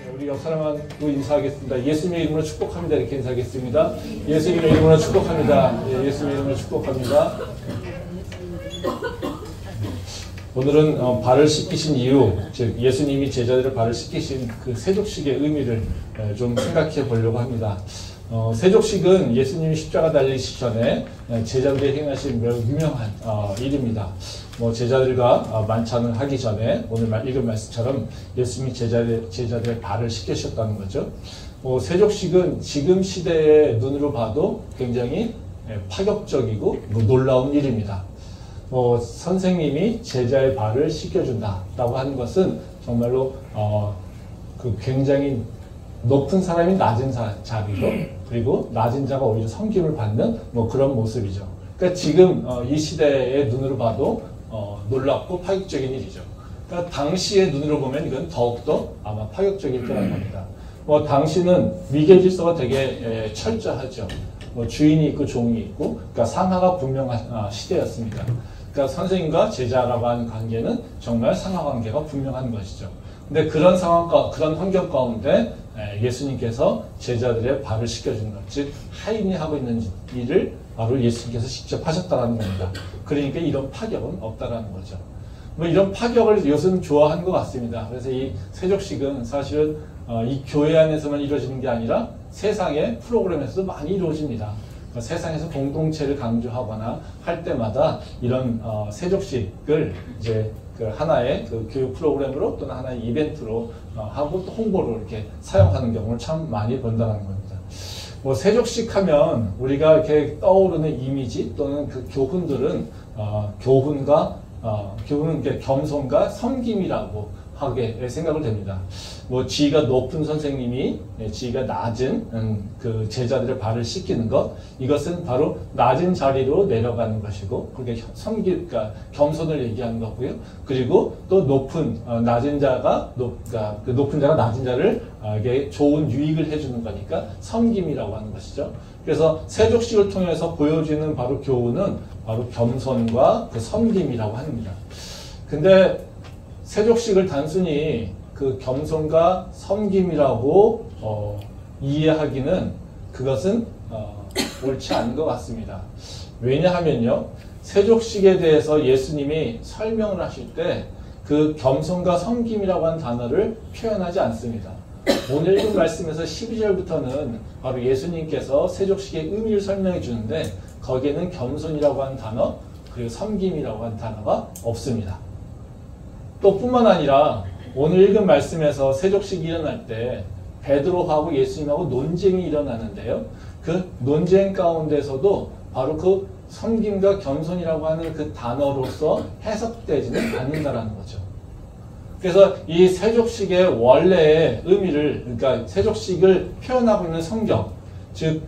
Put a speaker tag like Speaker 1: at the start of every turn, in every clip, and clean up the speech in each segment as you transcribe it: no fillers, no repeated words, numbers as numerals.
Speaker 1: 우리 옆 사람하고 인사하겠습니다. 예수님의 이름으로 축복합니다. 이렇게 인사하겠습니다. 예수님의 이름으로 축복합니다. 예, 예수님의 이름으로 축복합니다. 오늘은 발을 씻기신 이유, 즉 예수님이 제자들의 발을 씻기신 그 세족식의 의미를 좀 생각해 보려고 합니다. 세족식은 예수님이 십자가 달리시기 전에 제자들이 행하신 매우 유명한 일입니다. 제자들과 만찬을 하기 전에 오늘 읽은 말씀처럼 예수님이 제자들의 발을 씻기셨다는 거죠. 세족식은 지금 시대의 눈으로 봐도 굉장히 파격적이고 놀라운 일입니다. 선생님이 제자의 발을 씻겨준다라고 하는 것은 정말로 그 굉장히 높은 사람이 낮은 자리로, 그리고 낮은 자가 오히려 섬김을 받는 그런 모습이죠. 그러니까 지금 이 시대의 눈으로 봐도 놀랍고 파격적인 일이죠. 그러니까 당시의 눈으로 보면 이건 더욱더 아마 파격적일 거란 겁니다. 당시는 위계 질서가 되게 철저하죠. 주인이 있고 종이 있고, 그러니까 상하가 분명한 시대였습니다. 그러니까 선생님과 제자라고 하는 관계는 정말 상하 관계가 분명한 것이죠. 근데 그런 그런 환경 가운데 예수님께서 제자들의 발을 씻겨주는 것, 즉 하인이 하고 있는 일을 바로 예수님께서 직접 하셨다는 겁니다. 그러니까 이런 파격은 없다라는 거죠. 이런 파격을 요즘 좋아하는 것 같습니다. 그래서 이 세족식은 사실은 이 교회 안에서만 이루어지는 게 아니라 세상의 프로그램에서도 많이 이루어집니다. 세상에서 공동체를 강조하거나 할 때마다 이런 세족식을 이제 그 하나의 그 교육 프로그램으로 또는 하나의 이벤트로 하고 또 홍보로 이렇게 사용하는 경우를 참 많이 본다는 겁니다. 세족식 하면 우리가 이렇게 떠오르는 이미지 또는 그 교훈들은 교훈은 이렇게 겸손과 섬김이라고 하게 생각을 됩니다. 지위가 높은 선생님이 지위가 낮은 그 제자들의 발을 씻기는 것, 이것은 바로 낮은 자리로 내려가는 것이고, 그게 그러니까 겸손을 얘기하는 거고요. 그리고 또 낮은 자가 높은 자가 낮은 자를 이게 좋은 유익을 해주는 거니까 섬김이라고 하는 것이죠. 그래서 세족식을 통해서 보여지는 바로 교훈은 바로 겸손과 그 섬김이라고 합니다. 근데 세족식을 단순히 그 겸손과 섬김이라고 이해하기는 그것은 옳지 않은 것 같습니다. 왜냐하면요, 세족식에 대해서 예수님이 설명을 하실 때 그 겸손과 섬김이라고 하는 단어를 표현하지 않습니다. 오늘 읽은 말씀에서 12절부터는 바로 예수님께서 세족식의 의미를 설명해 주는데 거기에는 겸손이라고 하는 단어, 그리고 섬김이라고 하는 단어가 없습니다. 또 뿐만 아니라 오늘 읽은 말씀에서 세족식이 일어날 때 베드로하고 예수님하고 논쟁이 일어나는데요. 그 논쟁 가운데서도 바로 그 섬김과 겸손이라고 하는 그 단어로서 해석되지는 않는다라는 거죠. 그래서 이 세족식의 원래의 의미를, 그러니까 세족식을 표현하고 있는 성경, 즉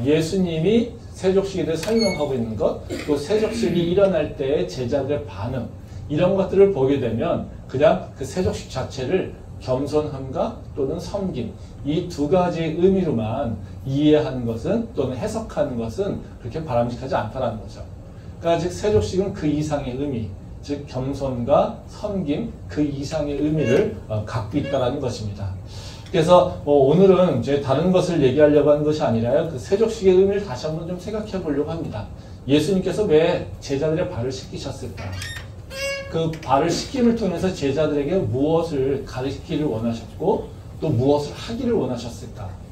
Speaker 1: 예수님이 세족식에 대해 설명하고 있는 것, 또 세족식이 일어날 때의 제자들의 반응, 이런 것들을 보게 되면 그냥 그 세족식 자체를 겸손함과 또는 섬김, 이 두 가지 의미로만 이해하는 것은 또는 해석하는 것은 그렇게 바람직하지 않다는 거죠. 그러니까 즉 세족식은 그 이상의 의미, 즉 겸손과 섬김, 그 이상의 의미를 갖고 있다는 것입니다. 그래서 오늘은 이제 다른 것을 얘기하려고 하는 것이 아니라요, 그 세족식의 의미를 다시 한번 좀 생각해 보려고 합니다. 예수님께서 왜 제자들의 발을 씻기셨을까? 그 발을 씻김을 통해서 제자들에게 무엇을 가르치기를 원하셨고 또 무엇을 하기를 원하셨을까?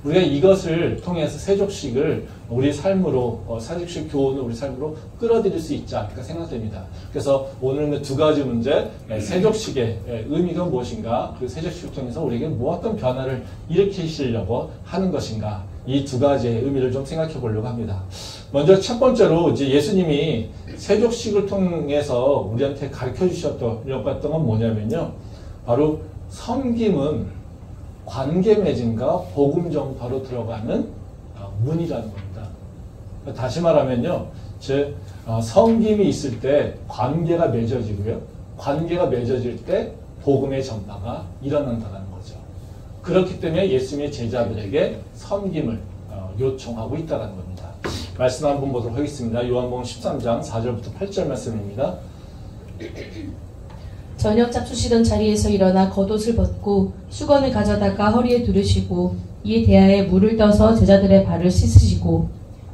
Speaker 1: 우리가 이것을 통해서 세족식을 우리 삶으로, 세족식 교훈을 우리 삶으로 끌어들일 수 있지 않을까 생각됩니다. 그래서 오늘은 두 가지 문제, 세족식의 의미가 무엇인가, 그리고 세족식을 통해서 우리에게 어떤 변화를 일으키시려고 하는 것인가, 이 두 가지의 의미를 좀 생각해 보려고 합니다. 먼저 첫 번째로 이제 예수님이 세족식을 통해서 우리한테 가르쳐 주셨던 건 뭐냐면요, 바로 섬김은 관계 맺음과 복음 전파로 들어가는 문이라는 겁니다. 다시 말하면요, 섬김이 있을 때 관계가 맺어지고요, 관계가 맺어질 때 복음의 전파가 일어난다는 거죠. 그렇기 때문에 예수님의 제자들에게 섬김을 요청하고 있다는 겁니다. 말씀 한번 보도록 하겠습니다. 요한복음 13장 4절부터 8절 말씀입니다.
Speaker 2: 저녁 잡수시던 자리에서 일어나 겉옷을 벗고 수건을 가져다가 허리에 두르시고 이에 대하에 물을 떠서 제자들의 발을 씻으시고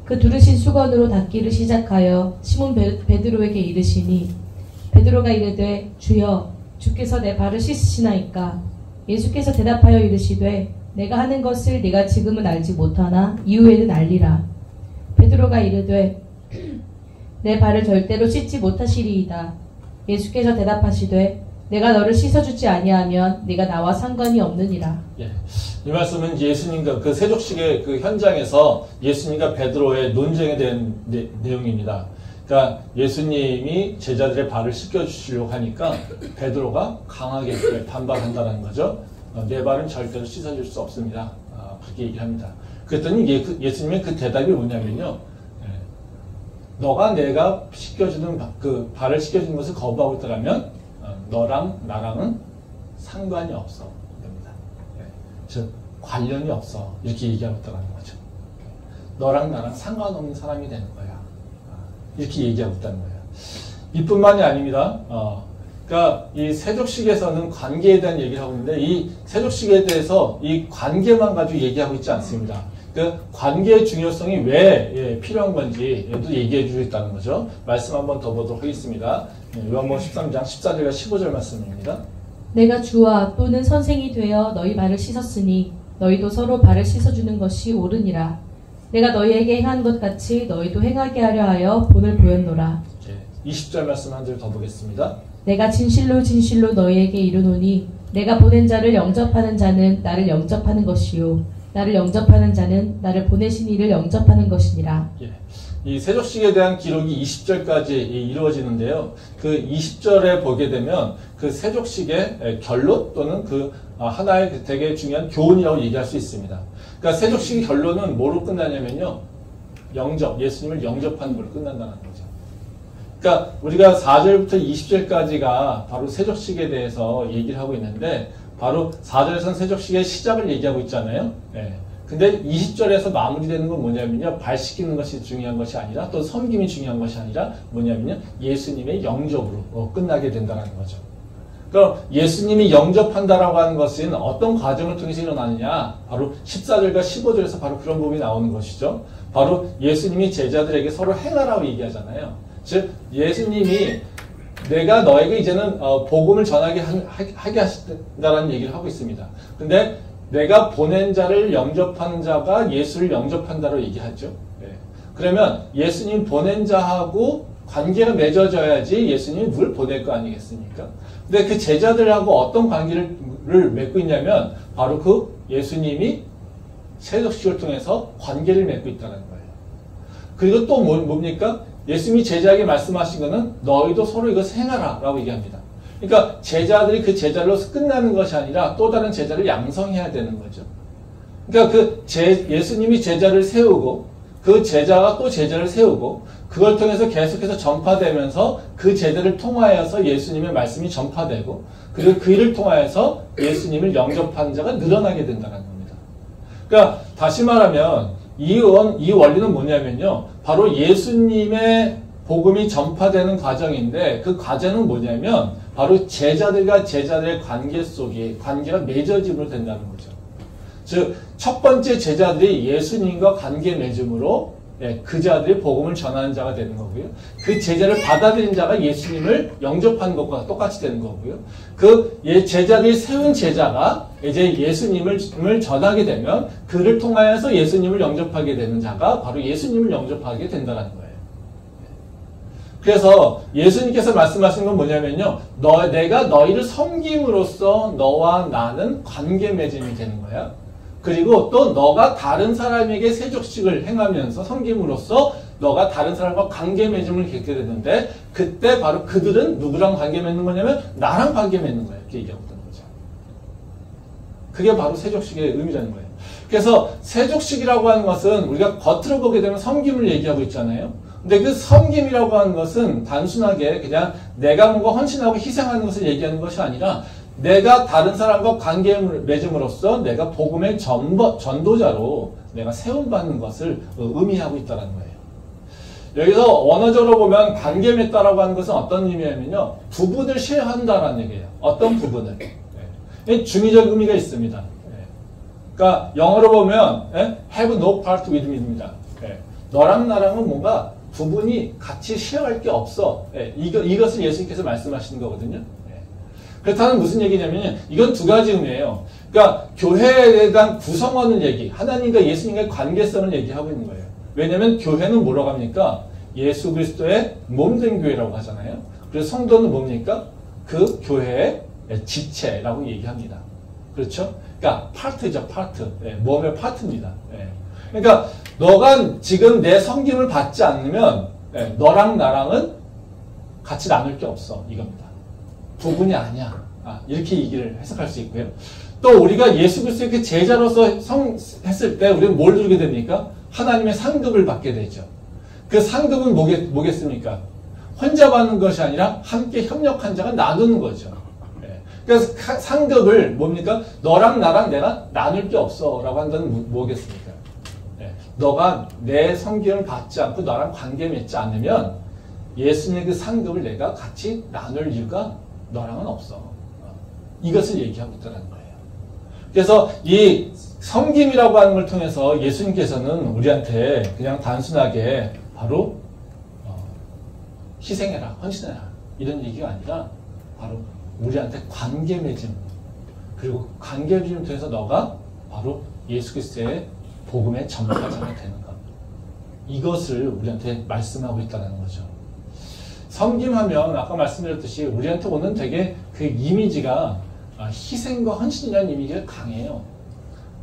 Speaker 2: 그 두르신 수건으로 닦기를 시작하여 시몬 베드로에게 이르시니 베드로가 이르되 주여 주께서 내 발을 씻으시나이까. 예수께서 대답하여 이르시되 내가 하는 것을 네가 지금은 알지 못하나 이후에는 알리라. 베드로가 이르되 내 발을 절대로 씻지 못하시리이다. 예수께서 대답하시되 내가 너를 씻어주지 아니하면 네가 나와 상관이 없느니라.
Speaker 1: 예. 이 말씀은 예수님과 그 세족식의 그 현장에서 예수님과 베드로의 논쟁에 대한 내용입니다. 그러니까 예수님이 제자들의 발을 씻겨주시려고 하니까 베드로가 강하게 반발한다는 거죠. 내 발은 절대로 씻어줄 수 없습니다. 그렇게 얘기합니다. 그랬더니 예수님의 그 대답이 뭐냐면요. 너가 내가 씻겨주는 그 발을 씻겨주는 것을 거부하고 있다면 너랑 나랑은 상관이 없어. 됩니다. 즉 관련이 없어. 이렇게 얘기하고 있다는 거죠. 너랑 나랑 상관없는 사람이 되는 거야. 이렇게 얘기하고 있다는 거예요. 이뿐만이 아닙니다. 그러니까 이 세족식에서는 관계에 대한 얘기를 하고 있는데 이 세족식에 대해서 이 관계만 가지고 얘기하고 있지 않습니다. 그 관계의 중요성이 왜 필요한 건지도 얘기해 주고 있다는 거죠. 말씀 한번 더 보도록 하겠습니다. 요한복음 13장 14절과 15절 말씀입니다.
Speaker 2: 내가 주와 또는 선생이 되어 너희 발을 씻었으니 너희도 서로 발을 씻어주는 것이 옳으니라. 내가 너희에게 행한 것 같이 너희도 행하게 하려 하여 본을 보였노라.
Speaker 1: 20절 말씀 한 절 더 보겠습니다.
Speaker 2: 내가 진실로 진실로 너희에게 이르노니 내가 보낸 자를 영접하는 자는 나를 영접하는 것이요 나를 영접하는 자는 나를 보내신 이를 영접하는 것이니라.
Speaker 1: 이 세족식에 대한 기록이 20절까지 이루어지는데요. 그 20절에 보게 되면 그 세족식의 결론 또는 그 하나의 되게 중요한 교훈이라고 얘기할 수 있습니다. 그러니까 세족식의 결론은 뭐로 끝나냐면요. 영접, 예수님을 영접하는 걸로 끝난다는 거죠. 그러니까 우리가 4절부터 20절까지가 바로 세족식에 대해서 얘기를 하고 있는데 바로 4절에서는 세족식의 시작을 얘기하고 있잖아요. 근데 20절에서 마무리되는 건 뭐냐면요. 발 씻기는 것이 중요한 것이 아니라 또 섬김이 중요한 것이 아니라 뭐냐면요. 예수님의 영접으로 끝나게 된다는 거죠. 그럼 예수님이 영접한다라고 하는 것은 어떤 과정을 통해서 일어나느냐? 바로 14절과 15절에서 바로 그런 부분이 나오는 것이죠. 바로 예수님이 제자들에게 서로 행하라고 얘기하잖아요. 즉 예수님이 내가 너에게 이제는 복음을 전하게 하게 하신다라는 얘기를 하고 있습니다. 근데 내가 보낸 자를 영접하는 자가 예수를 영접한다고 얘기하죠. 그러면 예수님 보낸 자하고 관계가 맺어져야지 예수님이 누굴 보낼 거 아니겠습니까? 근데 그 제자들하고 어떤 관계를 맺고 있냐면 바로 그 예수님이 세족식을 통해서 관계를 맺고 있다는 거예요. 그리고 또 뭡니까? 예수님이 제자에게 말씀하신 것은 너희도 서로 이것을 행하라 라고 얘기합니다. 그러니까 제자들이 그 제자로서 끝나는 것이 아니라 또 다른 제자를 양성해야 되는 거죠. 그러니까 예수님이 제자를 세우고 그 제자가 또 제자를 세우고 그걸 통해서 계속해서 전파되면서 그 제자를 통하여서 예수님의 말씀이 전파되고 그리고 그 일을 통하여서 예수님을 영접하는 자가 늘어나게 된다는 겁니다. 그러니까 다시 말하면 이 원리는 뭐냐면요. 바로 예수님의 복음이 전파되는 과정인데 그 과정은 뭐냐면 바로 제자들과 제자들의 관계 속에 관계가 맺어짐으로 된다는 거죠. 즉 첫 번째 제자들이 예수님과 관계 맺음으로 그 자들이 복음을 전하는 자가 되는 거고요. 그 제자를 받아들인 자가 예수님을 영접하는 것과 똑같이 되는 거고요. 그 제자들이 세운 제자가 이제 예수님을 전하게 되면 그를 통하여서 예수님을 영접하게 되는 자가 바로 예수님을 영접하게 된다는 거예요. 그래서 예수님께서 말씀하신 건 뭐냐면요. 내가 너희를 섬김으로써 너와 나는 관계 맺음이 되는 거야. 그리고 또 너가 다른 사람에게 세족식을 행하면서 섬김으로써 너가 다른 사람과 관계 맺음을 겪게 되는데 그때 바로 그들은 누구랑 관계 맺는 거냐면 나랑 관계 맺는 거예요. 이렇게 얘기하고 있는 거죠. 그게 바로 세족식의 의미라는 거예요. 그래서 세족식이라고 하는 것은 우리가 겉으로 보게 되면 섬김을 얘기하고 있잖아요. 근데 그 섬김이라고 하는 것은 단순하게 그냥 내가 뭔가 헌신하고 희생하는 것을 얘기하는 것이 아니라 내가 다른 사람과 관계 맺음으로써 내가 복음의 전도자로 내가 세움받는 것을 의미하고 있다는 거예요. 여기서 원어적으로 보면 관계 맺다라고 하는 것은 어떤 의미냐면요. 부분을 쉐어한다라는 얘기예요. 어떤 부분을. 중의적 의미가 있습니다. 그러니까 영어로 보면 have no part with me입니다. 너랑 나랑은 뭔가 부분이 같이 쉐어할 게 없어. 이것을 예수님께서 말씀하시는 거거든요. 그렇다는 무슨 얘기냐면 이건 두 가지 의미예요. 그러니까 교회에 대한 구성원을 하나님과 예수님과의 관계성을 얘기하고 있는 거예요. 왜냐하면 교회는 뭐라고 합니까? 예수 그리스도의 몸된 교회라고 하잖아요. 그래서 성도는 뭡니까? 그 교회의 지체라고 얘기합니다. 그렇죠? 그러니까 파트죠, 파트. 몸의 파트입니다. 그러니까 너가 지금 내 섬김을 받지 않으면 너랑 나랑은 같이 나눌 게 없어. 이겁니다. 부분이 아니야. 이렇게 얘기를 해석할 수 있고요. 또 우리가 예수 그리스도의 그 제자로서 했을 때 우리는 뭘 누리게 됩니까? 하나님의 상급을 받게 되죠. 그 상급은 뭐겠습니까? 혼자 받는 것이 아니라 함께 협력한 자가 나누는 거죠. 그래서 상급을 뭡니까? 너랑 나랑 내가 나눌 게 없어 라고 한다는 뭐겠습니까? 너가 내 섬김을 받지 않고 나랑 관계 맺지 않으면 예수님의 그 상급을 내가 같이 나눌 이유가 너랑은 없어. 이것을 얘기하고 있다는 거예요. 그래서 이 섬김이라고 하는 걸 통해서 예수님께서는 우리한테 그냥 단순하게 바로 희생해라, 헌신해라 이런 얘기가 아니라 바로 우리한테 관계 맺음, 그리고 관계 맺음을 통해서 너가 바로 예수 그리스도의 복음의 전파자가 되는 것, 이것을 우리한테 말씀하고 있다는 거죠. 섬김하면 아까 말씀드렸듯이 우리한테 오는 되게 그 이미지가 희생과 헌신이라는 이미지가 강해요.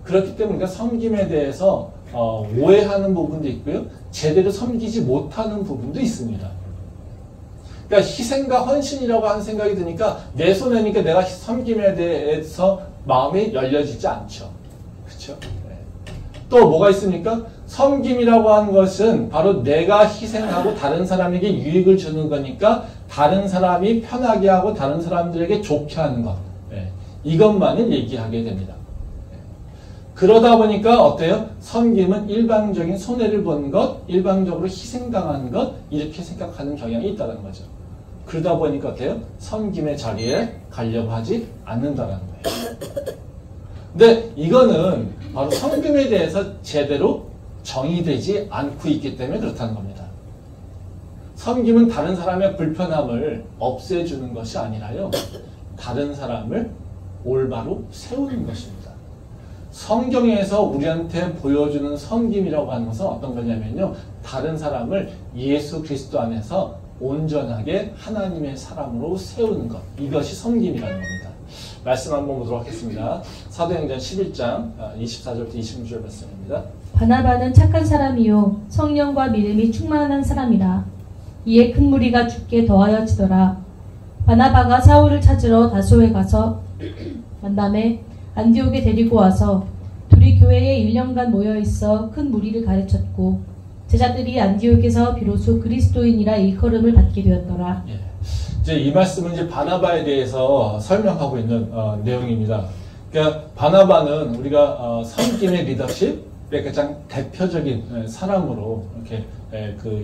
Speaker 1: 그렇기 때문에 우리가 섬김에 대해서 오해하는 부분도 있고요. 제대로 섬기지 못하는 부분도 있습니다. 그러니까 희생과 헌신이라고 하는 생각이 드니까 내 손에니까 내가 섬김에 대해서 마음이 열려지지 않죠. 그렇죠? 또 뭐가 있습니까? 섬김이라고 하는 것은 바로 내가 희생하고 다른 사람에게 유익을 주는 거니까 다른 사람이 편하게 하고 다른 사람들에게 좋게 하는 것. 이것만을 얘기하게 됩니다. 그러다 보니까 어때요? 섬김은 일방적인 손해를 본 것, 일방적으로 희생당하는 것, 이렇게 생각하는 경향이 있다는 거죠. 그러다 보니까 어때요? 섬김의 자리에 가려고 하지 않는다는 거예요. 근데 이거는 바로 섬김에 대해서 제대로 정의되지 않고 있기 때문에 그렇다는 겁니다. 섬김은 다른 사람의 불편함을 없애주는 것이 아니라요, 다른 사람을 올바로 세우는 것입니다. 성경에서 우리한테 보여주는 섬김이라고 하는 것은 어떤 거냐면요, 다른 사람을 예수 그리스도 안에서 온전하게 하나님의 사람으로 세우는 것, 이것이 섬김이라는 겁니다. 말씀 한번 보도록 하겠습니다. 사도행전 11장 24절부터 26절 말씀입니다.
Speaker 2: 바나바는 착한 사람이요 성령과 믿음이 충만한 사람이라. 이에 큰 무리가 죽게 더하여지더라. 바나바가 사울을 찾으러 다소에 가서 만남에 안디옥에 데리고 와서 둘이 교회에 1년간 모여있어 큰 무리를 가르쳤고 제자들이 안디옥에서 비로소 그리스도인이라 일컬음을 받게 되었더라.
Speaker 1: 이제 이 말씀은 이제 바나바에 대해서 설명하고 있는 내용입니다. 그러니까 바나바는 우리가 섬김의 리더십의 가장 대표적인 사람으로 이렇게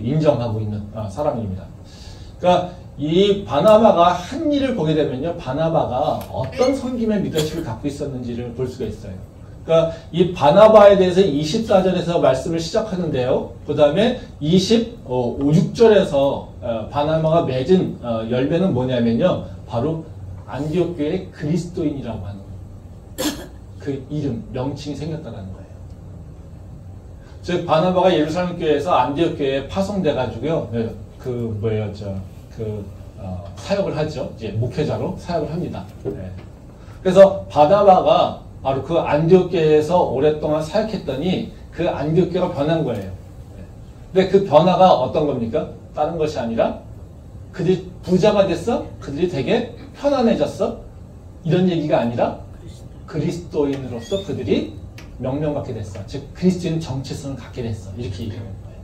Speaker 1: 인정하고 있는 사람입니다. 그러니까 이 바나바가 한 일을 보게 되면요, 바나바가 어떤 섬김의 리더십을 갖고 있었는지를 볼 수가 있어요. 그러니까 이 바나바에 대해서 24절에서 말씀을 시작하는데요. 그 다음에 26절에서 바나바가 맺은 열매는 뭐냐면요, 바로 안디옥 교회의 그리스도인이라고 하는 그 이름, 명칭이 생겼다는 거예요. 즉 바나바가 예루살렘 교회에서 안디옥 교회에 파송돼 가지고요, 사역을 하죠. 이제 목회자로 사역을 합니다. 그래서 바나바가 바로 그 안디옥 교회에서 오랫동안 사역했더니 그 안디옥 교회가 변한 거예요. 근데 그 변화가 어떤 겁니까? 다른 것이 아니라 그들이 부자가 됐어? 그들이 되게 편안해졌어? 이런 얘기가 아니라 그리스도인으로서 그들이 명명받게 됐어. 즉 그리스도인 정체성을 갖게 됐어. 이렇게 얘기하는 거예요.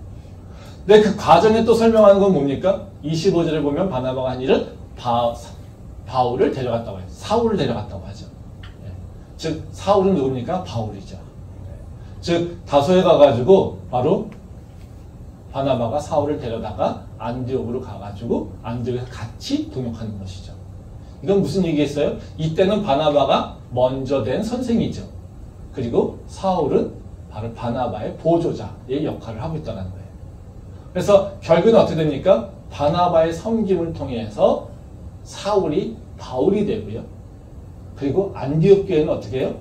Speaker 1: 근데 그 과정에 또 설명하는 건 뭡니까? 25절에 보면 바나바가 한 일은 바울을 데려갔다고 해요. 사울을 데려갔다고 하죠. 즉 사울은 누굽니까? 바울이죠. 즉 다소에 가가지고 바로 바나바가 사울을 데려다가 안디옥으로 가가지고 안디옥에서 같이 동역하는 것이죠. 이건 무슨 얘기겠어요? 이때는 바나바가 먼저 된 선생이죠. 그리고 사울은 바로 바나바의 보조자의 역할을 하고 있다는 거예요. 그래서 결국은 어떻게 됩니까? 바나바의 섬김을 통해서 사울이 바울이 되고요. 그리고 안디옥 교회는 어떻게 해요?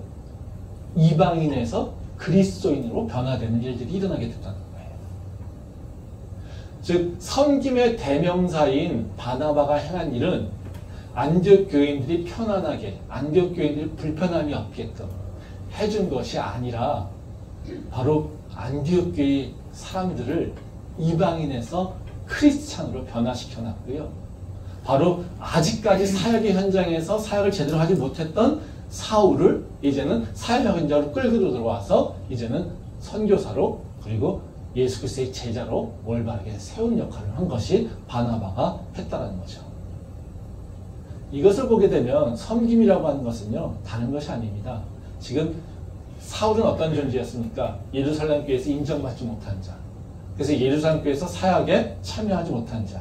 Speaker 1: 이방인에서 그리스도인으로 변화되는 일들이 일어나게 됐다는 거예요. 즉 섬김의 대명사인 바나바가 행한 일은 안디옥 교인들이 편안하게, 안디옥 교인들이 불편함이 없게끔 해준 것이 아니라 바로 안디옥 교회 사람들을 이방인에서 크리스찬으로 변화시켜 놨고요. 바로 아직까지 사역의 현장에서 사역을 제대로 하지 못했던 사울을 이제는 사역 현장으로 끌고 들어와서 이제는 선교사로 그리고 예수 그리스도의 제자로 올바르게 세운 역할을 한 것이 바나바가 했다는 거죠. 이것을 보게 되면 섬김이라고 하는 것은요, 다른 것이 아닙니다. 지금 사울은 어떤 존재였습니까? 예루살렘 교회에서 인정받지 못한 자. 그래서 예루살렘 교회에서 사역에 참여하지 못한 자.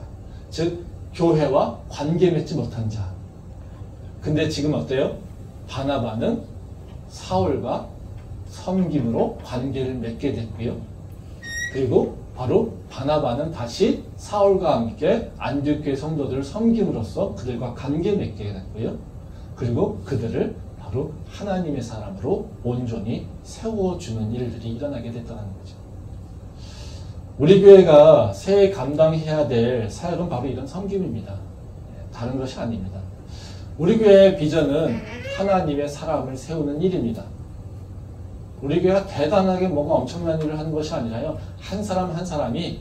Speaker 1: 즉 교회와 관계 맺지 못한 자. 근데 지금 어때요? 바나바는 사울과 섬김으로 관계를 맺게 됐고요. 그리고 바로 바나바는 다시 사울과 함께 안디옥 교회 성도들을 섬김으로써 그들과 관계 맺게 됐고요. 그리고 그들을 바로 하나님의 사람으로 온전히 세워주는 일들이 일어나게 됐다는 거죠. 우리 교회가 새해 감당해야 될 사역은 바로 이런 섬김입니다. 다른 것이 아닙니다. 우리 교회의 비전은 하나님의 사람을 세우는 일입니다. 우리 교회가 대단하게 뭔가 엄청난 일을 하는 것이 아니라요. 한 사람 한 사람이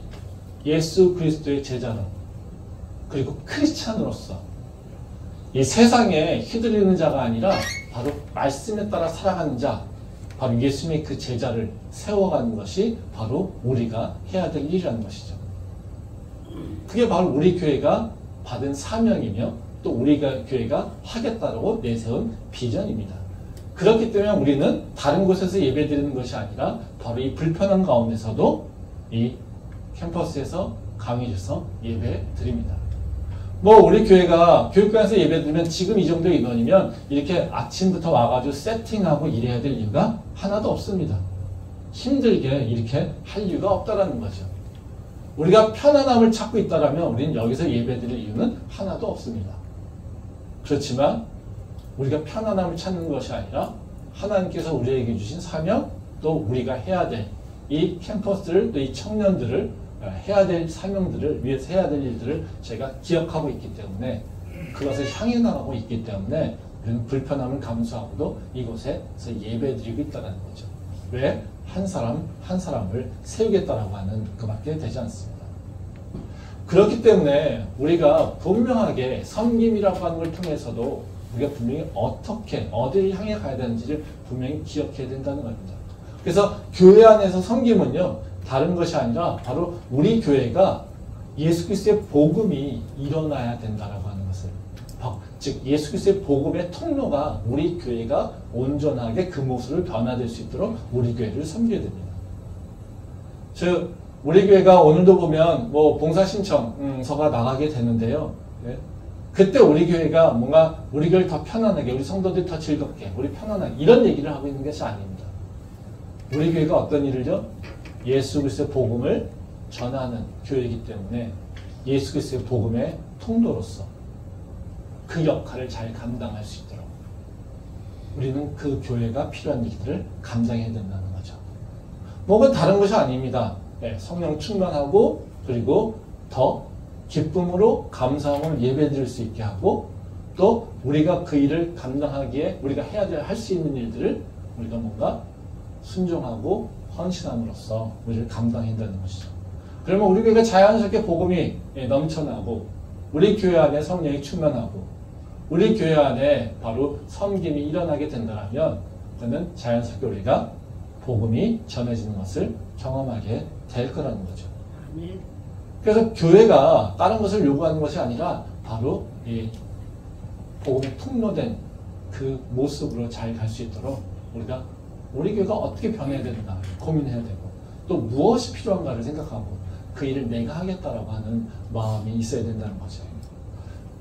Speaker 1: 예수 그리스도의 제자로 그리고 크리스찬으로서 이 세상에 휘둘리는 자가 아니라 바로 말씀에 따라 살아가는 자, 바로 예수님의 그 제자를 세워가는 것이 바로 우리가 해야 될 일이라는 것이죠. 그게 바로 우리 교회가 받은 사명이며 또 우리가 교회가 하겠다고 내세운 비전입니다. 그렇기 때문에 우리는 다른 곳에서 예배드리는 것이 아니라 바로 이 불편한 가운데서도 이 캠퍼스에서 강의에서 예배 드립니다. 뭐 우리 교회가 교육관에서 예배드리면 지금 이 정도 인원이면 이렇게 아침부터 와가지고 세팅하고 일해야 될 이유가 하나도 없습니다. 힘들게 이렇게 할 이유가 없다라는 거죠. 우리가 편안함을 찾고 있다라면 우리는 여기서 예배드릴 이유는 하나도 없습니다. 그렇지만 우리가 편안함을 찾는 것이 아니라 하나님께서 우리에게 주신 사명, 또 우리가 해야 될 이 캠퍼스를, 또 이 청년들을 해야 될 사명들을 위해서 해야 될 일들을 제가 기억하고 있기 때문에 그것을 향해 나가고 있기 때문에 우리는 불편함을 감수하고도 이곳에서 예배드리고 있다는 거죠. 왜? 한 사람 한 사람을 세우겠다라고 하는 그밖에 되지 않습니다. 그렇기 때문에 우리가 분명하게 섬김이라고 하는 걸 통해서도 우리가 분명히 어떻게 어디를 향해 가야 되는지를 분명히 기억해야 된다는 겁니다. 그래서 교회 안에서 섬김은요 다른 것이 아니라 바로 우리 교회가 예수 그리스도의 복음이 일어나야 된다라고 하는 것을, 즉 예수 그리스도의 복음의 통로가 우리 교회가 온전하게 그 모습을 변화될 수 있도록 우리 교회를 섬겨야 됩니다. 즉 우리 교회가 오늘도 보면 뭐 봉사 신청서가 나가게 되는데요. 네? 그때 우리 교회가 뭔가 우리 교회를 더 편안하게, 우리 성도들이 더 즐겁게, 우리 편안하게 이런 얘기를 하고 있는 것이 아닙니다. 우리 교회가 어떤 일을요? 예수 그리스도의 복음을 전하는 교회이기 때문에 예수 그리스도의 복음의 통로로서 그 역할을 잘 감당할 수 있도록 우리는 그 교회가 필요한 일들을 감당해야 된다는 거죠. 뭐가 다른 것이 아닙니다. 네, 성령 충만하고 그리고 더 기쁨으로 감사함을 예배드릴 수 있게 하고 또 우리가 그 일을 감당하기에 우리가 해야 될 할 수 있는 일들을 우리가 뭔가 순종하고 헌신함으로써 우리를 감당해야 된다는 것이죠. 그러면 우리 교회가 자연스럽게 복음이 넘쳐나고 우리 교회 안에 성령이 충만하고 우리 교회 안에 바로 섬김이 일어나게 된다면 그러면 자연스럽게 우리가 복음이 전해지는 것을 경험하게 될 거라는 거죠. 그래서 교회가 다른 것을 요구하는 것이 아니라 바로 이 복음의 통로된 그 모습으로 잘 갈 수 있도록 우리가 우리 교회가 어떻게 변해야 되는가 고민해야 되고 또 무엇이 필요한가를 생각하고 그 일을 내가 하겠다라고 하는 마음이 있어야 된다는 거죠.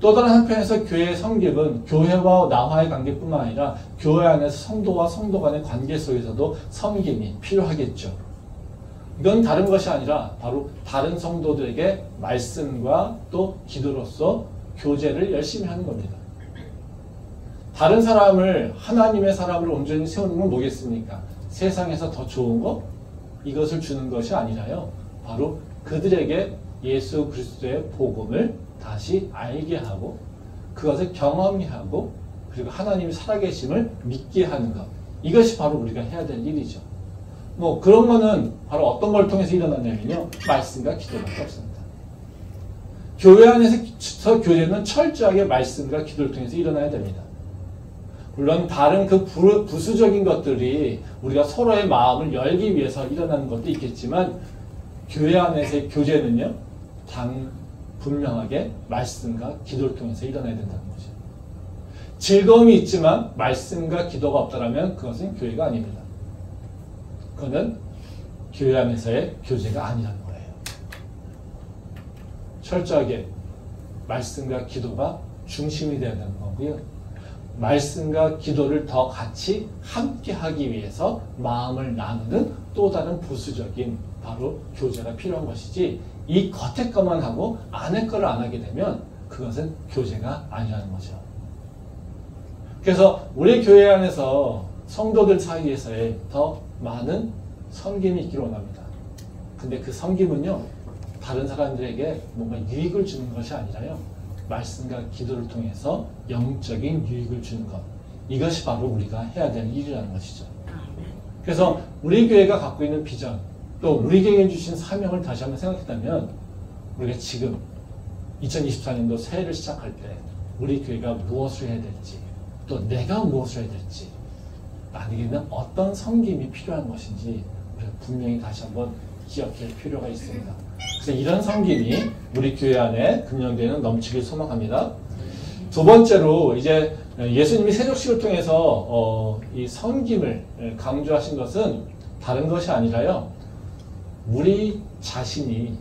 Speaker 1: 또 다른 한편에서 교회의 섬김은 교회와 나와의 관계뿐만 아니라 교회 안에서 성도와 성도 간의 관계 속에서도 섬김이 필요하겠죠. 이건 다른 것이 아니라 바로 다른 성도들에게 말씀과 또 기도로서 교제를 열심히 하는 겁니다. 다른 사람을 하나님의 사람을 온전히 세우는 건 뭐겠습니까? 세상에서 더 좋은 것? 이것을 주는 것이 아니라요. 바로 그들에게 예수 그리스도의 복음을 다시 알게 하고 그것을 경험히 하고 그리고 하나님이 살아계심을 믿게 하는 것. 이것이 바로 우리가 해야 될 일이죠. 뭐 그런 거는 바로 어떤 걸 통해서 일어나냐면요. 말씀과 기도밖에 없습니다. 교회 안에서 교제는 철저하게 말씀과 기도를 통해서 일어나야 됩니다. 물론 다른 그 부수적인 것들이 우리가 서로의 마음을 열기 위해서 일어나는 것도 있겠지만 교회 안에서의 교제는요. 분명하게 말씀과 기도를 통해서 일어나야 된다는 거죠. 즐거움이 있지만 말씀과 기도가 없다면 그것은 교회가 아닙니다. 그거는 교회 안에서의 교제가 아니라는 거예요. 철저하게 말씀과 기도가 중심이 되어야 되는 거고요. 말씀과 기도를 더 같이 함께 하기 위해서 마음을 나누는 또 다른 부수적인 바로 교제가 필요한 것이지 이 겉에 것만 하고 안에 거를 안 하게 되면 그것은 교제가 아니라는 거죠. 그래서 우리 교회 안에서 성도들 사이에서의 더 많은 섬김이 있기를 원합니다. 근데 그 섬김은요, 다른 사람들에게 뭔가 유익을 주는 것이 아니라요, 말씀과 기도를 통해서 영적인 유익을 주는 것. 이것이 바로 우리가 해야 되는 일이라는 것이죠. 그래서 우리 교회가 갖고 있는 비전, 또 우리 교회에 주신 사명을 다시 한번 생각했다면 우리가 지금 2024년도 새해를 시작할 때 우리 교회가 무엇을 해야 될지, 또 내가 무엇을 해야 될지, 나에게는 어떤 섬김이 필요한 것인지 우리가 분명히 다시 한번 기억할 필요가 있습니다. 그래서 이런 섬김이 우리 교회 안에 금년도에는 넘치길 소망합니다. 두 번째로 이제 예수님이 세족식을 통해서 이 섬김을 강조하신 것은 다른 것이 아니라요, 우리 자신이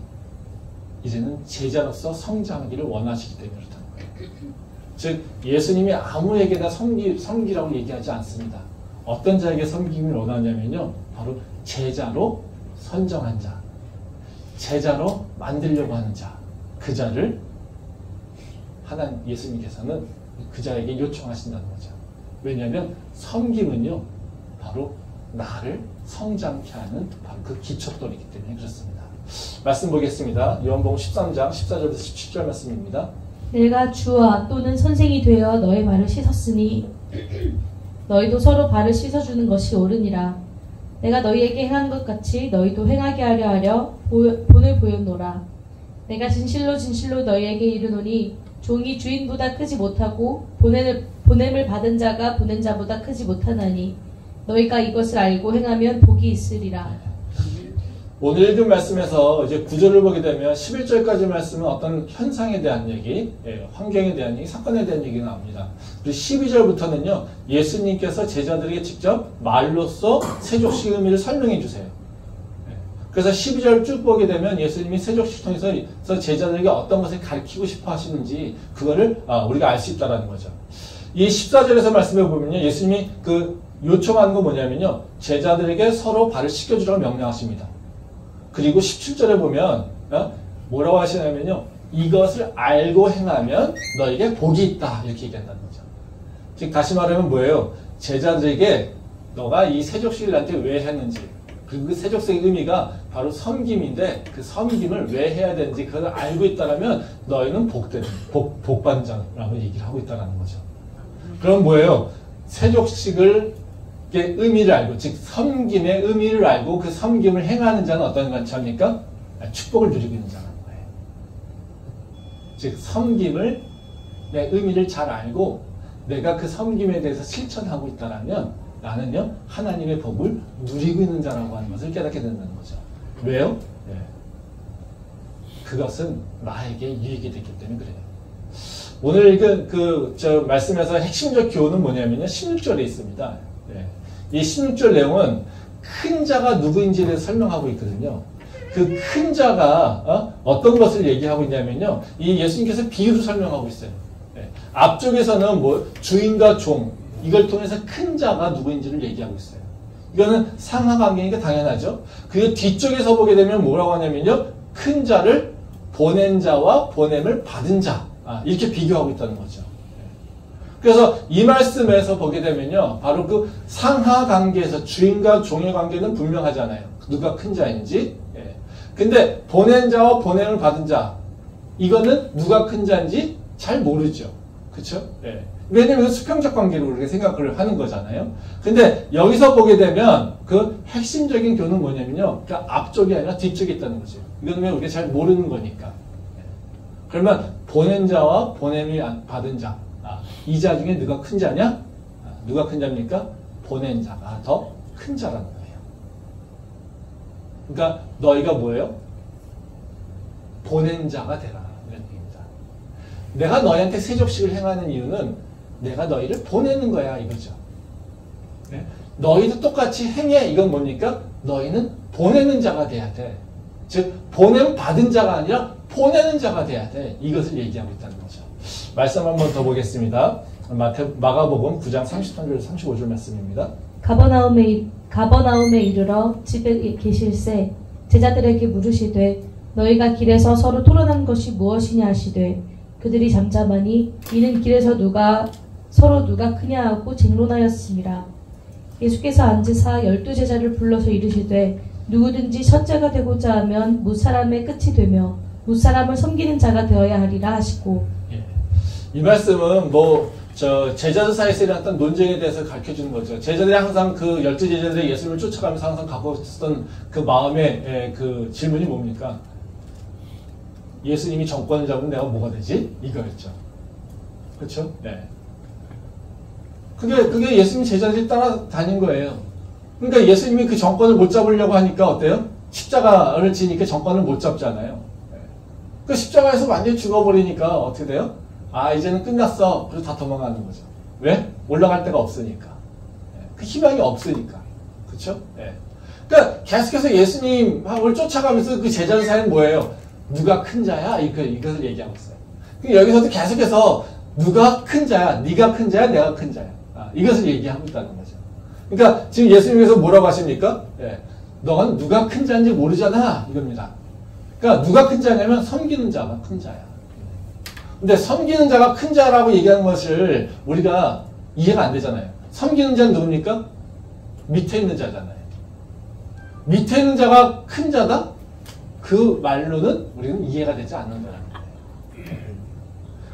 Speaker 1: 이제는 제자로서 성장하기를 원하시기 때문에 그렇다는 거예요. 즉 예수님이 아무에게나 섬기라고 얘기하지 않습니다. 어떤 자에게 섬김을 원하냐면요, 바로 제자로 선정한 자, 제자로 만들려고 하는 자, 그 자를 하나님 예수님께서는 그 자에게 요청하신다는 거죠. 왜냐하면 섬김은요, 바로 나를 성장케 하는 바로 그 기초돌이기 때문에 그렇습니다. 말씀 보겠습니다. 요한복음 13장 14절부터 17절 말씀입니다.
Speaker 2: 내가 주와 또는 선생이 되어 너의 발을 씻었으니 너희도 서로 발을 씻어주는 것이 옳으니라. 내가 너희에게 행한 것 같이 너희도 행하게 하려 본을 보였노라. 내가 진실로 진실로 너희에게 이르노니 종이 주인보다 크지 못하고 보냄을 받은 자가 보낸 자보다 크지 못하나니 너희가 이것을 알고 행하면 복이 있으리라.
Speaker 1: 오늘 읽은 말씀에서 이제 9절을 보게 되면 11절까지 말씀은 어떤 현상에 대한 얘기, 환경에 대한 얘기, 사건에 대한 얘기가 나옵니다. 그리고 12절부터는요, 예수님께서 제자들에게 직접 말로써 세족식 의미를 설명해 주세요. 그래서 12절 쭉 보게 되면 예수님이 세족식 통해서 제자들에게 어떤 것을 가르치고 싶어 하시는지 그거를 우리가 알 수 있다는 거죠. 이 14절에서 말씀해 보면요, 예수님이 그 요청하는 건 뭐냐면요, 제자들에게 서로 발을 씻겨주라고 명령하십니다. 그리고 17절에 보면 뭐라고 하시냐면요, 이것을 알고 행하면 너에게 복이 있다, 이렇게 얘기한다는 거죠. 즉 다시 말하면 뭐예요? 제자들에게 너가 이 세족식을 나한테 왜 했는지, 그리고 그 세족식의 의미가 바로 섬김인데 그 섬김을 왜 해야 되는지 그걸 알고 있다면 너희는 복받는 자라고 얘기를 하고 있다는 거죠. 그럼 뭐예요? 세족식을 의미를 알고, 즉 섬김의 의미를 알고 그 섬김을 행하는 자는 어떤 자입니까? 축복을 누리고 있는 자라는 거예요. 즉 섬김을 내 의미를 잘 알고 내가 그 섬김에 대해서 실천하고 있다면 나는요, 하나님의 복을 누리고 있는 자라고 하는 것을 깨닫게 된다는 거죠. 왜요? 그것은 나에게 유익이 됐기 때문에 그래요. 오늘 읽은 저 말씀에서 핵심적 교훈은 뭐냐면요, 16절에 있습니다. 이 16절 내용은 큰 자가 누구인지에 대해서 설명하고 있거든요. 그 큰 자가 어떤 것을 얘기하고 있냐면요. 이 예수님께서 비유로 설명하고 있어요. 예. 앞쪽에서는 뭐 주인과 종 이걸 통해서 큰 자가 누구인지를 얘기하고 있어요. 이거는 상하 관계니까 당연하죠. 그 뒤쪽에서 보게 되면 뭐라고 하냐면요. 큰 자를 보낸 자와 보냄을 받은 자 이렇게 비교하고 있다는 거죠. 그래서 이 말씀에서 보게 되면요. 바로 그 상하 관계에서 주인과 종의 관계는 분명하잖아요. 누가 큰 자인지. 예. 근데 보낸 자와 보냄을 받은 자 이거는 누가 큰 자인지 잘 모르죠. 그렇죠? 예. 왜냐면 수평적 관계로 우리가 생각을 하는 거잖아요. 근데 여기서 보게 되면 그 핵심적인 교훈은 뭐냐면요. 그러니까 앞쪽이 아니라 뒤쪽에 있다는 거죠. 이건 왜 우리가 잘 모르는 거니까. 예. 그러면 보낸 자와 보냄을 받은 자 이 자 중에 누가 큰 자냐? 누가 큰 자입니까? 보낸 자가 더 큰 자라는 거예요. 그러니까 너희가 뭐예요? 보낸 자가 되라. 이런 얘기입니다. 내가 너희한테 세족식을 행하는 이유는 내가 너희를 보내는 거야 이거죠. 네? 너희도 똑같이 행해. 이건 뭡니까? 너희는 보내는 자가 돼야 돼. 즉 보냄 받은 자가 아니라 보내는 자가 돼야 돼. 이것을 얘기하고 있다는 거죠. 말씀 한번 더 보겠습니다. 마가복음 9장 33절 35절 말씀입니다.
Speaker 2: 가버나움에 이르러 집에 계실새 제자들에게 물으시되 너희가 길에서 서로 토론한 것이 무엇이냐 하시되 그들이 잠잠하니 이는 길에서 서로 누가 크냐 하고 쟁론하였습니다. 예수께서 앉으사 12제자를 불러서 이르시되 누구든지 첫째가 되고자 하면 무사람의 끝이 되며 무사람을 섬기는 자가 되어야 하리라 하시고.
Speaker 1: 예. 이 말씀은 제자들 사이에서 일어났던 논쟁에 대해서 가르쳐주는 거죠. 제자들이 항상 그 12제자들이 예수님을 쫓아가면서 항상 갖고 있었던 그 마음의 그 질문이 뭡니까? 예수님이 정권을 잡으면 내가 뭐가 되지? 이거였죠. 그렇죠? 네. 그게 예수님 제자들이 따라다닌 거예요. 그러니까 예수님이 그 정권을 못 잡으려고 하니까 어때요? 십자가를 지니까 정권을 못 잡잖아요. 네. 그 십자가에서 완전히 죽어버리니까 어떻게 돼요? 이제는 끝났어. 그래서 다 도망가는 거죠. 왜? 올라갈 데가 없으니까. 네. 그 희망이 없으니까. 그렇죠? 네. 그러니까 계속해서 예수님을 쫓아가면서 그 제자들 사이는 뭐예요? 누가 큰 자야? 이것을 얘기하고 있어요. 여기서도 계속해서 누가 큰 자야? 네가 큰 자야? 내가 큰 자야? 이것을 얘기하고 있다는 거죠. 그러니까 지금 예수님께서 뭐라고 하십니까? 예. 너는 누가 큰 자인지 모르잖아. 이겁니다. 그러니까 누가 큰 자냐면 섬기는 자가 큰 자야. 근데 섬기는 자가 큰 자라고 얘기하는 것을 우리가 이해가 안 되잖아요. 섬기는 자는 누굽니까? 밑에 있는 자잖아요. 밑에 있는 자가 큰 자다? 그 말로는 우리는 이해가 되지 않는 거라는 거예요.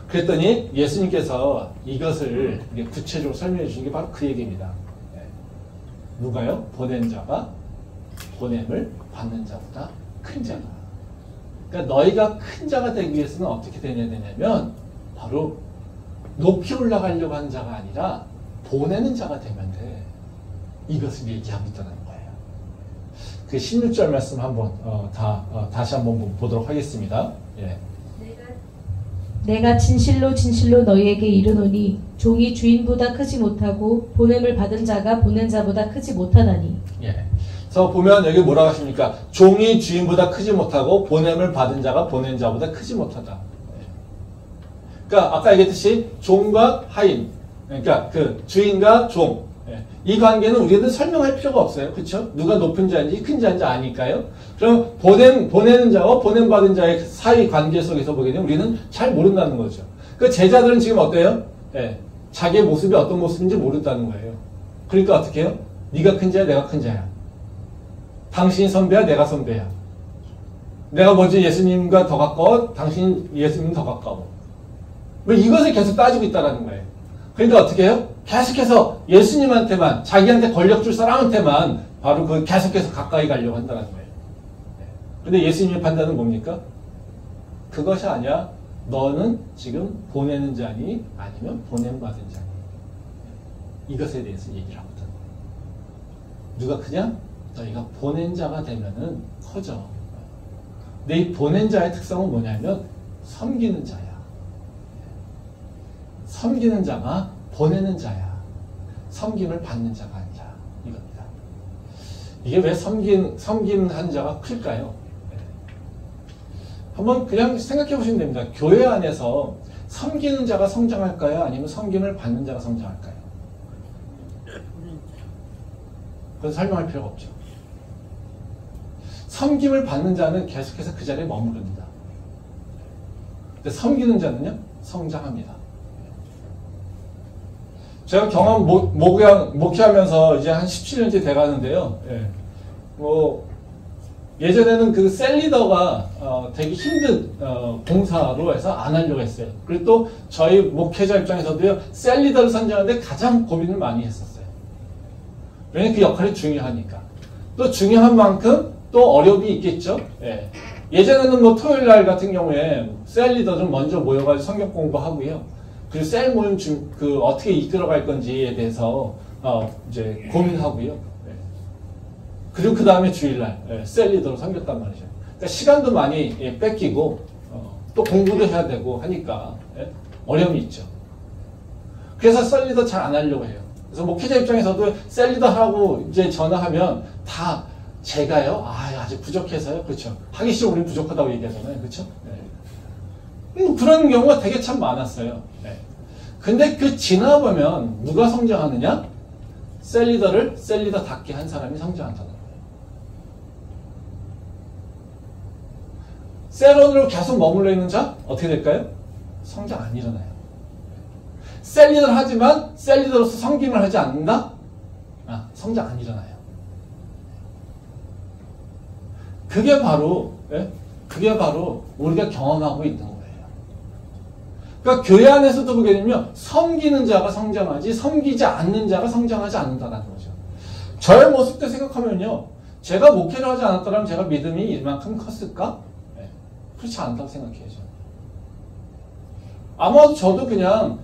Speaker 1: 그랬더니 예수님께서 이것을 구체적으로 설명해 주신 게 바로 그 얘기입니다. 누가요? 보낸 자가 보냄을 받는 자보다 큰 자가. 그러니까 너희가 큰 자가 되기 위해서는 어떻게 되냐면 바로 높이 올라가려고 하는 자가 아니라 보내는 자가 되면 돼. 이것을 얘기하고 있다는 거예요. 그 16절 말씀 한번 다시 한번 보도록 하겠습니다. 예.
Speaker 2: 내가 진실로 진실로 너희에게 이르노니 종이 주인보다 크지 못하고 보냄을 받은 자가 보낸 자보다 크지 못하다니.
Speaker 1: 예. 그래서 보면 여기 뭐라고 하십니까? 종이 주인보다 크지 못하고 보냄을 받은 자가 보낸 자보다 크지 못하다. 예. 그러니까 아까 얘기했듯이 종과 하인, 그러니까 그 주인과 종. 이 관계는 우리는 설명할 필요가 없어요. 그렇죠? 누가 높은 자인지 큰 자인지 아니까요. 그럼 보내는 자와 보냄받은 자의 사이 관계 속에서 보게 되면 우리는 잘 모른다는 거죠. 그 제자들은 지금 어때요? 예, 자기의 모습이 어떤 모습인지 모른다는 거예요. 그러니까 어떻게 해요? 네가 큰 자야, 내가 큰 자야. 당신이 선배야, 내가 선배야. 내가 먼저 예수님과 더 가까워, 당신 예수님 더 가까워. 왜 이것을 계속 따지고 있다는 거예요. 그러니까 어떻게 해요? 계속해서 예수님한테만, 자기한테 권력 줄 사람한테만 바로 그 계속해서 가까이 가려고 한다는 거예요. 근데 예수님의 판단은 뭡니까? 그것이 아니야. 너는 지금 보내는 자니 아니면 보냄받은 자니. 이것에 대해서 얘기를 하거든. 누가 크냐? 너희가 보낸 자가 되면은 커져. 근데 이 보낸 자의 특성은 뭐냐면 섬기는 자야. 섬기는 자가 보내는 자야. 섬김을 받는 자가 아니라 이겁니다. 이게 왜 섬김하는 자가 클까요? 한번 그냥 생각해 보시면 됩니다. 교회 안에서 섬기는 자가 성장할까요? 아니면 섬김을 받는 자가 성장할까요? 그건 설명할 필요가 없죠. 섬김을 받는 자는 계속해서 그 자리에 머무릅니다. 근데 섬기는 자는요, 성장합니다. 제가 경험 목회하면서 이제 한 17년째 돼가는데요. 예. 예전에는 그 셀리더가 되게 힘든 봉사로 해서 안 하려고 했어요. 그리고 또 저희 목회자 입장에서도요, 셀리더를 선정하는데 가장 고민을 많이 했었어요. 왜냐면 그 역할이 중요하니까. 또 중요한 만큼 또 어려움이 있겠죠. 예. 예전에는 뭐 토요일 날 같은 경우에 셀리더들 먼저 모여가지고 성경 공부하고요. 그리고 셀 모임 어떻게 이끌어갈 건지에 대해서 이제 고민하고요. 예. 그리고 그 다음에 주일날 셀리더로 섬겼단 말이죠. 그러니까 시간도 많이 뺏기고 또 공부도 해야 되고 하니까 어려움이 있죠. 그래서 셀리더 잘 안 하려고 해요. 그래서 목회자 입장에서도 셀리더 하라고 이제 전화하면 다 제가요? 아직 부족해서요? 그렇죠. 하기 싫으면 우린 부족하다고 얘기하잖아요. 그렇죠? 네. 그런 경우가 되게 참 많았어요. 네. 근데 그 지나보면 누가 성장하느냐? 셀리더를 셀리더답게 한 사람이 성장한다는 거예요. 셀원으로 계속 머물러 있는 자? 어떻게 될까요? 성장 안 일어나요. 셀리더를 하지만 셀리더로서 섬김을 하지 않는다? 성장 안 일어나요. 그게 바로 우리가 경험하고 있는 거예요. 그러니까 교회 안에서도 보게 되면 섬기는 자가 성장하지 섬기지 않는 자가 성장하지 않는다는 거죠. 저의 모습도 생각하면요. 제가 목회를 하지 않았더라면 제가 믿음이 이만큼 컸을까? 그렇지 않다고 생각해요. 아마도 저도 그냥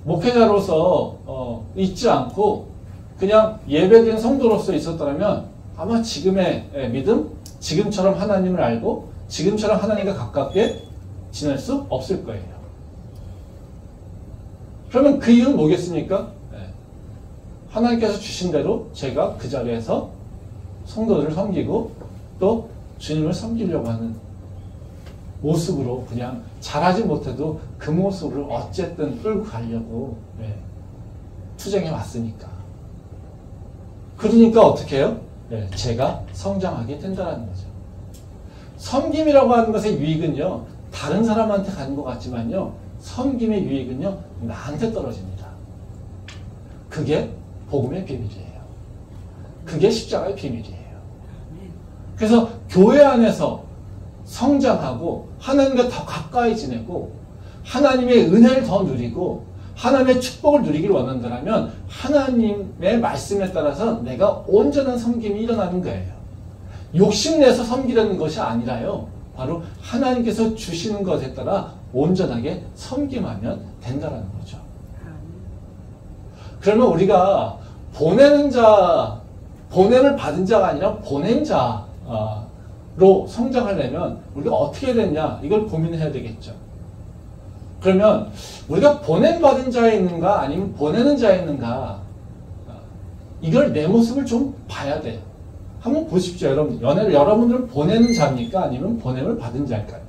Speaker 1: 목회자로서 있지 않고 그냥 예배드린 성도로서 있었더라면 아마 지금의 믿음, 지금처럼 하나님을 알고 지금처럼 하나님과 가깝게 지낼 수 없을 거예요. 그러면 그 이유는 뭐겠습니까? 하나님께서 주신 대로 제가 그 자리에서 성도들을 섬기고 또 주님을 섬기려고 하는 모습으로 그냥 잘하지 못해도 그 모습을 어쨌든 끌고 가려고 투쟁해 왔으니까. 그러니까 어떻게 해요? 제가 성장하게 된다는 거죠. 섬김이라고 하는 것의 유익은요, 다른 사람한테 가는 것 같지만요, 섬김의 유익은요, 나한테 떨어집니다. 그게 복음의 비밀이에요. 그게 십자가의 비밀이에요. 그래서 교회 안에서 성장하고 하나님과 더 가까이 지내고 하나님의 은혜를 더 누리고 하나님의 축복을 누리기를 원한다면 하나님의 말씀에 따라서 내가 온전한 섬김이 일어나는 거예요. 욕심내서 섬기려는 것이 아니라요. 바로 하나님께서 주시는 것에 따라 온전하게 섬김하면 된다는 거죠. 그러면 우리가 보냄을 받은 자가 아니라 보낸 자로 성장하려면 우리가 어떻게 해야 되냐, 이걸 고민해야 되겠죠. 그러면 우리가 보냄받은 자에 있는가 아니면 보내는 자에 있는가, 이걸 내 모습을 좀 봐야 돼요. 한번 보십시오. 여러분들은 보내는 자입니까? 아니면 보냄을 받은 자일까요?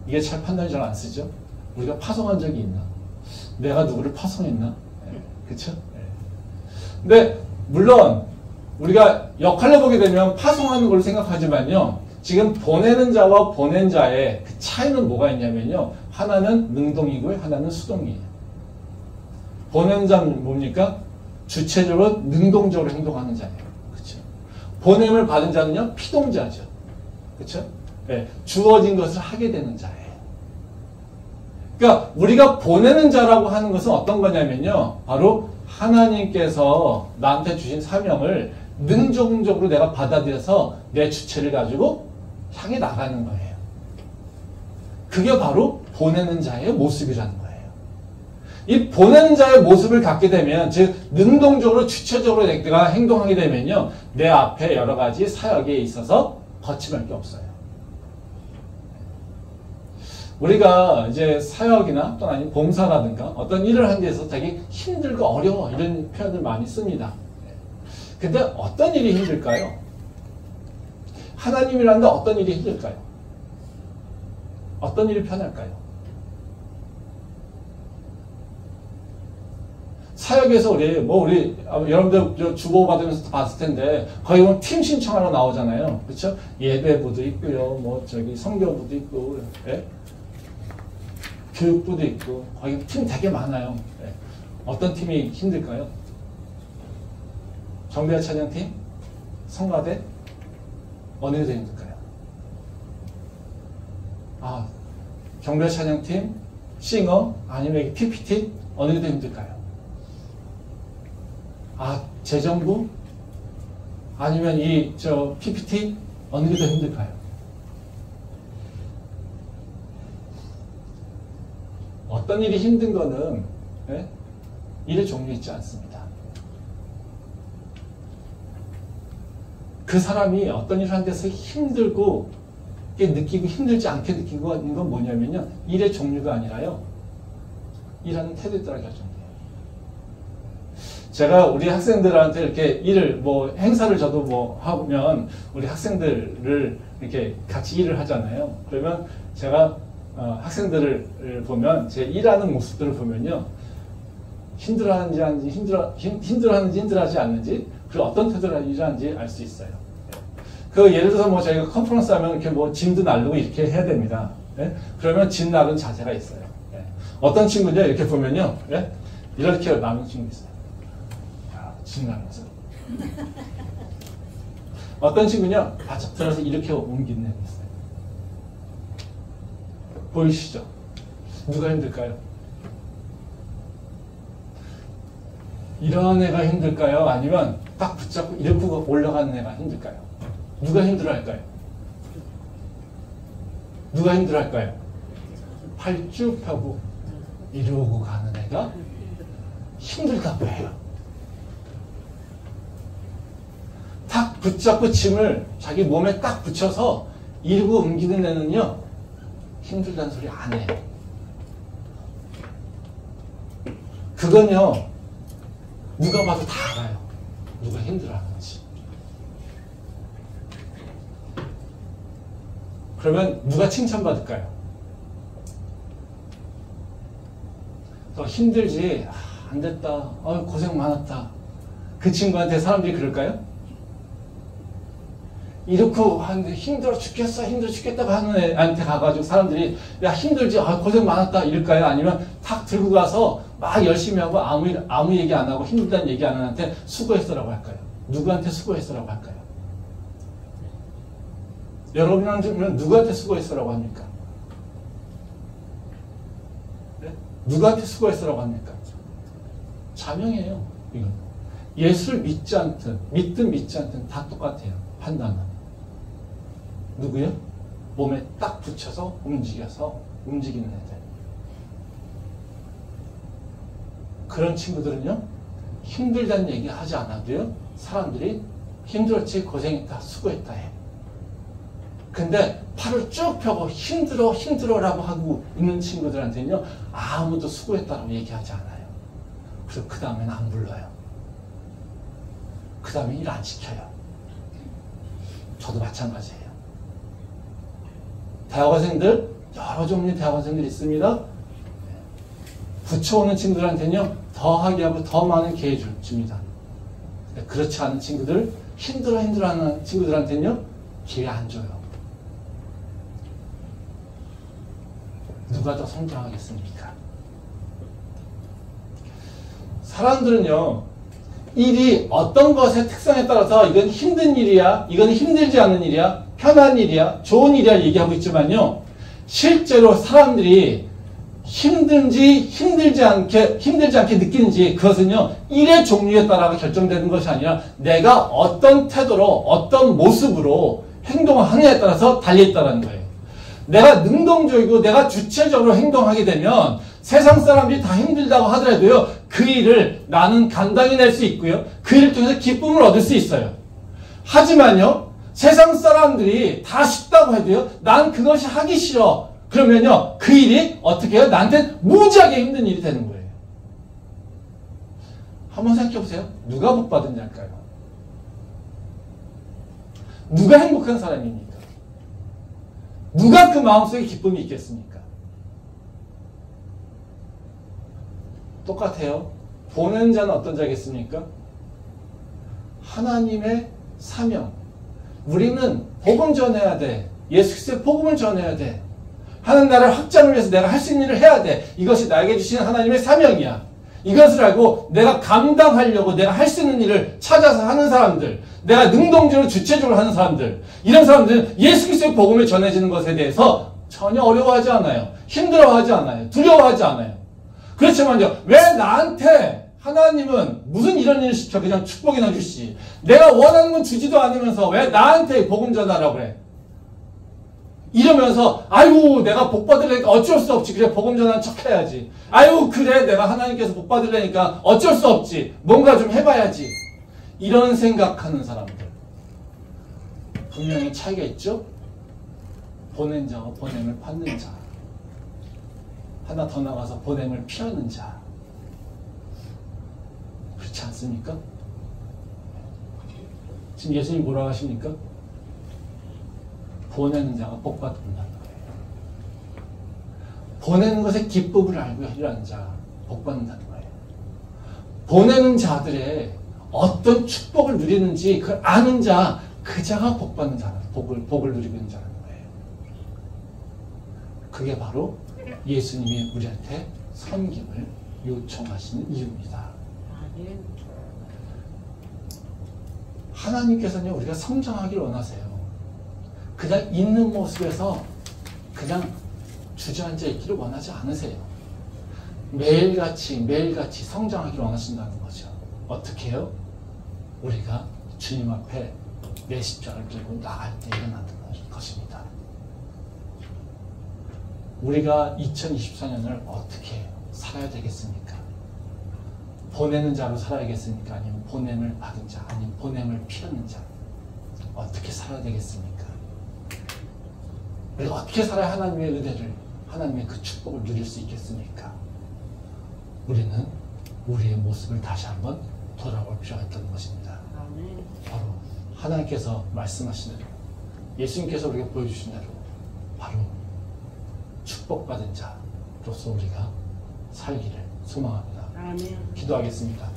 Speaker 1: 이게 잘 판단이 잘 안 쓰죠? 우리가 파송한 적이 있나? 내가 누구를 파송했나? 그쵸? 근데 물론 우리가 역할로 보게 되면 파송하는 걸로 생각하지만요, 지금 보내는 자와 보낸 자의 그 차이는 뭐가 있냐면요, 하나는 능동이고요, 하나는 수동이에요. 보내는 자는 뭡니까? 주체적으로 능동적으로 행동하는 자예요. 그렇죠? 보냄을 받은 자는요, 피동자죠. 그렇죠? 주어진 것을 하게 되는 자예요. 그러니까 우리가 보내는 자라고 하는 것은 어떤 거냐면요, 바로 하나님께서 나한테 주신 사명을 능동적으로 내가 받아들여서 내 주체를 가지고 향해 나가는 거예요. 그게 바로 보내는 자의 모습이라는 거예요. 이 보내는 자의 모습을 갖게 되면, 즉 능동적으로 주체적으로 내가 행동하게 되면요, 내 앞에 여러 가지 사역에 있어서 거침할 게 없어요. 우리가 이제 사역이나 또는 아니면 봉사라든가 어떤 일을 하는 데서 되게 힘들고 어려워, 이런 표현을 많이 씁니다. 근데 어떤 일이 힘들까요? 하나님이라는데 어떤 일이 힘들까요? 어떤 일이 편할까요? 사역에서 우리 여러분들 주고받으면서 봤을 텐데 거기 보면 팀 신청하러 나오잖아요. 그렇죠? 예배부도 있고요. 뭐 저기 성교부도 있고, 예? 교육부도 있고 거기 팀 되게 많아요. 예. 어떤 팀이 힘들까요? 정배와 찬양팀? 성가대? 어느 게 더 힘들까요? 경배와 찬양팀? 싱어? 아니면 PPT? 어느 게 더 힘들까요? 재정부? 아니면 PPT? 어느 게 더 힘들까요? 어떤 일이 힘든 거는, 예? 일의 종류 있지 않습니다. 그 사람이 어떤 일을 하는 데서 힘들고, 느끼고 힘들지 않게 느끼고 있는 건 뭐냐면요. 일의 종류가 아니라요. 일하는 태도에 따라 결정돼요. 제가 우리 학생들한테 이렇게 일을 행사를 저도 하면 우리 학생들을 이렇게 같이 일을 하잖아요. 그러면 제가 학생들을 보면 제 일하는 모습들을 보면요. 힘들어하는지 힘들어하지 않는지 그리고 어떤 태도로 일하는지 알 수 있어요. 예를 들어서 저희가 컨퍼런스 하면 이렇게 짐도 나르고 이렇게 해야 됩니다. 예? 그러면 짐 나르는 자세가 있어요. 예? 어떤 친구냐 이렇게 보면요. 예? 이렇게 나르는 친구 있어요. 짐 나르면서. 어떤 친구냐 바짝 들어서 이렇게 옮기는 애가 있어요. 보이시죠? 누가 힘들까요? 이런 애가 힘들까요? 아니면 딱 붙잡고 이렇게 올라가는 애가 힘들까요? 누가 힘들어할까요? 누가 힘들어할까요? 팔 쭉 펴고 이러고 가는 애가 힘들다고 해요. 딱 붙잡고 짐을 자기 몸에 딱 붙여서 이러고 옮기는 애는요 힘들다는 소리 안 해요. 그건요 누가 봐도 다 알아요. 누가 힘들어하는지. 그러면 누가 칭찬받을까요? 너 힘들지? 안 됐다. 고생 많았다. 그 친구한테 사람들이 그럴까요? 이렇게 하는데 힘들어 죽겠다고 하는 애한테 가가지고 사람들이 야 힘들지? 고생 많았다 이럴까요? 아니면 탁 들고 가서 막 열심히 하고 아무 얘기 안 하고 힘들다는 얘기 안 하는 애한테 수고했어라고 할까요? 누구한테 수고했어라고 할까요? 여러분한테는 누구한테 수고했어라고 합니까? 네? 누구한테 수고했어라고 합니까? 자명이에요. 이건. 예수를 믿든 믿지 않든 다 똑같아요. 판단은. 누구요? 몸에 딱 붙여서 움직이는 애들. 그런 친구들은요, 힘들다는 얘기 하지 않아도요, 사람들이 힘들었지, 고생했다, 수고했다 해. 근데 팔을 쭉 펴고 힘들어라고 하고 있는 친구들한테는요, 아무도 수고했다라고 얘기하지 않아요. 그래서 그 다음에는 안 불러요. 그 다음에 일 안 시켜요. 저도 마찬가지예요. 대학원생들, 여러 종류의 대학원생들이 있습니다. 붙여오는 친구들한테는요, 더 하게 하고 더 많은 기회 줍니다. 그렇지 않은 친구들, 힘들어하는 친구들한테는요, 기회 안 줘요. 누가 더 성장하겠습니까? 사람들은요, 일이 어떤 것의 특성에 따라서 이건 힘든 일이야, 이건 힘들지 않은 일이야, 편한 일이야, 좋은 일이야 얘기하고 있지만요, 실제로 사람들이 힘들지 않게 느끼는지 그것은요, 일의 종류에 따라 결정되는 것이 아니라 내가 어떤 태도로, 어떤 모습으로 행동을 하느냐에 따라서 달려있다는 거예요. 내가 능동적이고 내가 주체적으로 행동하게 되면 세상 사람들이 다 힘들다고 하더라도요, 그 일을 나는 감당해 낼 수 있고요, 그 일을 통해서 기쁨을 얻을 수 있어요. 하지만요, 세상 사람들이 다 쉽다고 해도요, 난 그것이 하기 싫어. 그러면요, 그 일이 어떻게 해요? 나한테 무지하게 힘든 일이 되는 거예요. 한번 생각해 보세요. 누가 복 받은 자일까요? 누가 행복한 사람입니까? 누가 그 마음속에 기쁨이 있겠습니까? 똑같아요. 보내는 자는 어떤 자겠습니까? 하나님의 사명. 우리는 복음 전해야 돼. 예수 그리스도의 복음을 전해야 돼. 하나님 나라를 확장을 위해서 내가 할 수 있는 일을 해야 돼. 이것이 나에게 주신 하나님의 사명이야. 이것을 알고 내가 감당하려고 내가 할 수 있는 일을 찾아서 하는 사람들, 내가 능동적으로 주체적으로 하는 사람들, 이런 사람들은 예수 그리스도의 복음을 전해지는 것에 대해서 전혀 어려워하지 않아요. 힘들어하지 않아요. 두려워하지 않아요. 그렇지만요, 왜 나한테 하나님은 무슨 이런 일을 시켜 그냥 축복이나 주시. 내가 원하는 건 주지도 않으면서 왜 나한테 복음 전하라고 그래. 이러면서 아이고 내가 복 받으려니까 어쩔 수 없지. 그래 복음 전하는 척 해야지. 아이고 그래 내가 하나님께서 복 받으려니까 어쩔 수 없지. 뭔가 좀 해봐야지. 이런 생각하는 사람들. 분명히 차이가 있죠. 보낸 자와 보냄을 받는 자. 하나 더 나가서 보냄을 피하는 자. 그렇지 않습니까? 지금 예수님 뭐라고 하십니까? 보내는 자가 복 받는다는 거예요. 보내는 것의 기쁨을 알고 일하는 자, 복 받는다는 거예요. 보내는 자들의 어떤 축복을 누리는지 그걸 아는 자, 그 자가 복 받는 자는 복을 누리고 있는 자라는 거예요. 그게 바로 예수님이 우리한테 섬김을 요청하시는 이유입니다. 하나님께서는 우리가 성장하기를 원하세요. 그냥 있는 모습에서 그냥 주저앉아 있기를 원하지 않으세요. 매일같이 성장하기를 원하신다는 거죠. 어떻게 해요? 우리가 주님 앞에 내 십자가를 들고 나갈 때 일어나는 것입니다. 우리가 2024년을 어떻게 살아야 되겠습니까? 보내는 자로 살아야겠습니까? 아니면 보냄을 받은 자, 아니면 보냄을 피하는 자. 어떻게 살아야 되겠습니까? 우리가 어떻게 살아야 하나님의 은혜를, 하나님의 그 축복을 누릴 수 있겠습니까? 우리는 우리의 모습을 다시 한번 돌아볼 필요가 있다는 것입니다. 바로 하나님께서 말씀하신 대로, 예수님께서 우리가 보여주신 대로 바로 축복받은 자로서 우리가 살기를 소망합니다. 기도하겠습니다.